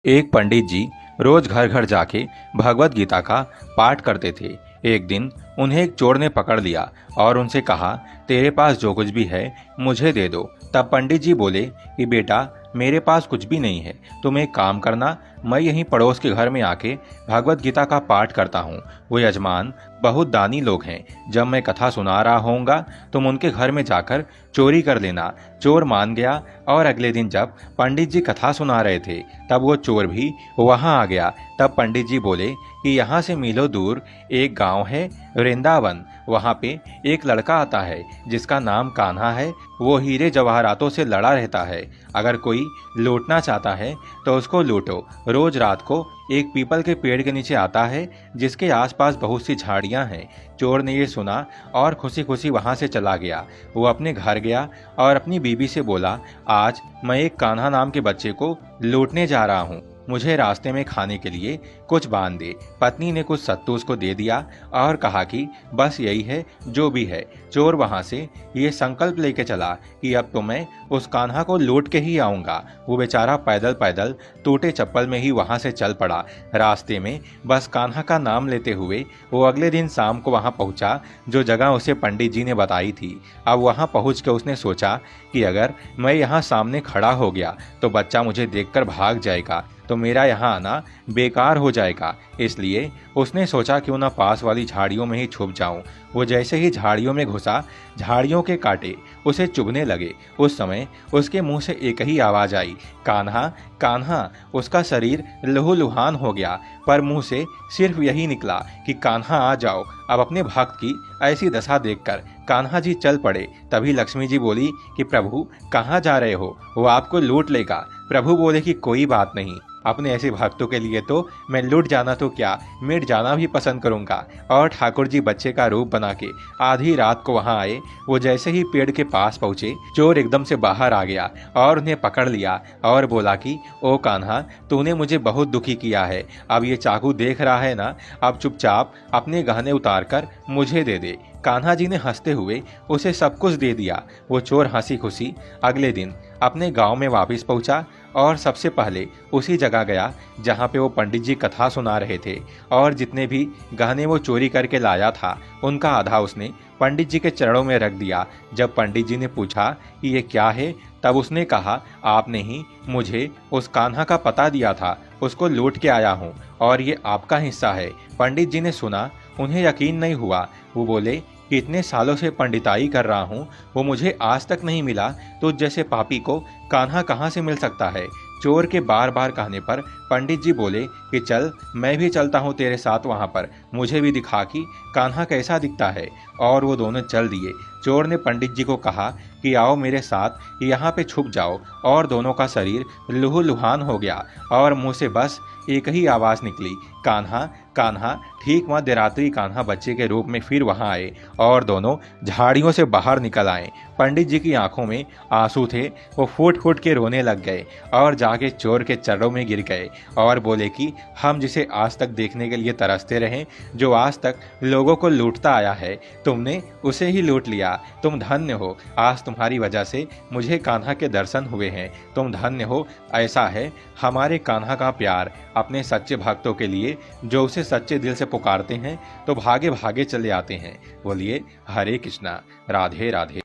एक पंडित जी रोज घर घर जाके भगवत गीता का पाठ करते थे। एक दिन उन्हें एक चोर ने पकड़ लिया और उनसे कहा, तेरे पास जो कुछ भी है मुझे दे दो। तब पंडित जी बोले कि बेटा, मेरे पास कुछ भी नहीं है, तुम एक काम करना, मैं यहीं पड़ोस के घर में आके भगवत गीता का पाठ करता हूँ। वो यजमान बहुत दानी लोग हैं, जब मैं कथा सुना रहा होऊंगा तुम उनके घर में जाकर चोरी कर लेना। चोर मान गया और अगले दिन जब पंडित जी कथा सुना रहे थे तब वो चोर भी वहां आ गया। तब पंडित जी बोले कि यहाँ से मीलों दूर एक गांव है वृंदावन, वहाँ पे एक लड़का आता है जिसका नाम कान्हा है। वो हीरे जवाहरातों से लड़ा रहता है, अगर कोई लूटना चाहता है तो उसको लूटो। रोज रात को एक पीपल के पेड़ के नीचे आता है जिसके आसपास बहुत सी झाड़ियां हैं। चोर ने ये सुना और खुशी खुशी वहां से चला गया। वो अपने घर गया और अपनी बीबी से बोला, आज मैं एक कान्हा नाम के बच्चे को लूटने जा रहा हूँ, मुझे रास्ते में खाने के लिए कुछ बांध दे। पत्नी ने कुछ सत्तू उसको दे दिया और कहा कि बस यही है जो भी है। चोर वहां से ये संकल्प लेके चला कि अब तो मैं उस कान्हा को लूट के ही आऊंगा। वो बेचारा पैदल पैदल टूटे चप्पल में ही वहां से चल पड़ा। रास्ते में बस कान्हा का नाम लेते हुए वो अगले दिन शाम को वहां पहुंचा जो जगह उसे पंडित जी ने बताई थी। अब वहां पहुंच के उसने सोचा कि अगर मैं यहाँ सामने खड़ा हो गया तो बच्चा मुझे देखकर भाग जाएगा, तो मेरा यहाँ आना बेकार हो जाएगा। इसलिए उसने सोचा क्यों ना पास वाली झाड़ियों में ही छुप जाऊं। वो जैसे ही झाड़ियों में घुसा, झाड़ियों के कांटे उसे चुभने लगे। उस समय उसके मुंह से एक ही आवाज आई, कान्हा कान्हा। उसका शरीर लहूलुहान हो गया, पर मुंह से सिर्फ यही निकला कि कान्हा आ जाओ। अब अपने भक्त की ऐसी दशा देखकर कान्हा जी चल पड़े। तभी लक्ष्मी जी बोली कि प्रभु कहाँ जा रहे हो, वो आपको लूट लेगा। प्रभु बोले कि कोई बात नहीं, अपने ऐसे भक्तों के लिए तो मैं लूट जाना तो क्या, मिट जाना भी पसंद करूंगा। और ठाकुर जी बच्चे का रूप बना के आधी रात को वहां आए। वो जैसे ही पेड़ के पास पहुंचे, चोर एकदम से बाहर आ गया और उन्हें पकड़ लिया और बोला कि ओ कान्हा, तूने मुझे बहुत दुखी किया है, अब ये चाकू देख रहा है ना, अब चुपचाप अपने गहने उतार कर मुझे दे दे। कान्हा जी ने हंसते हुए उसे सब कुछ दे दिया। वो चोर हंसी खुशी अगले दिन अपने गांव में वापस पहुंचा और सबसे पहले उसी जगह गया जहां पे वो पंडित जी कथा सुना रहे थे, और जितने भी गहने वो चोरी करके लाया था उनका आधा उसने पंडित जी के चरणों में रख दिया। जब पंडित जी ने पूछा कि ये क्या है, तब उसने कहा, आपने ही मुझे उस कान्हा का पता दिया था, उसको लूट के आया हूँ और ये आपका हिस्सा है। पंडित जी ने सुना, उन्हें यकीन नहीं हुआ। वो बोले कि इतने सालों से पंडिताई कर रहा हूँ, वो मुझे आज तक नहीं मिला, तो जैसे पापी को कान्हा कहाँ से मिल सकता है। चोर के बार बार कहने पर पंडित जी बोले कि चल, मैं भी चलता हूँ तेरे साथ वहाँ पर, मुझे भी दिखा कि कान्हा कैसा दिखता है। और वो दोनों चल दिए। चोर ने पंडित जी को कहा कि आओ मेरे साथ यहाँ पे छुप जाओ, और दोनों का शरीर लहूलुहान हो गया और मुंह से बस एक ही आवाज़ निकली, कान्हा कान्हा। ठीक मध्य रात्रि कान्हा बच्चे के रूप में फिर वहां आए और दोनों झाड़ियों से बाहर निकल आए। पंडित जी की आंखों में आंसू थे, वो फूट फूट के रोने लग गए और जाके चोर के चरणों में गिर गए और बोले कि हम जिसे आज तक देखने के लिए तरसते रहे, जो आज तक लोगों को लूटता आया है, तुमने उसे ही लूट लिया। तुम धन्य हो, आज तुम्हारी वजह से मुझे कान्हा के दर्शन हुए हैं, तुम धन्य हो। ऐसा है हमारे कान्हा का प्यार अपने सच्चे भक्तों के लिए, जो उसे सच्चे दिल से पुकारते हैं तो भागे भागे चले आते हैं। बोलिए हरे कृष्णा, राधे राधे।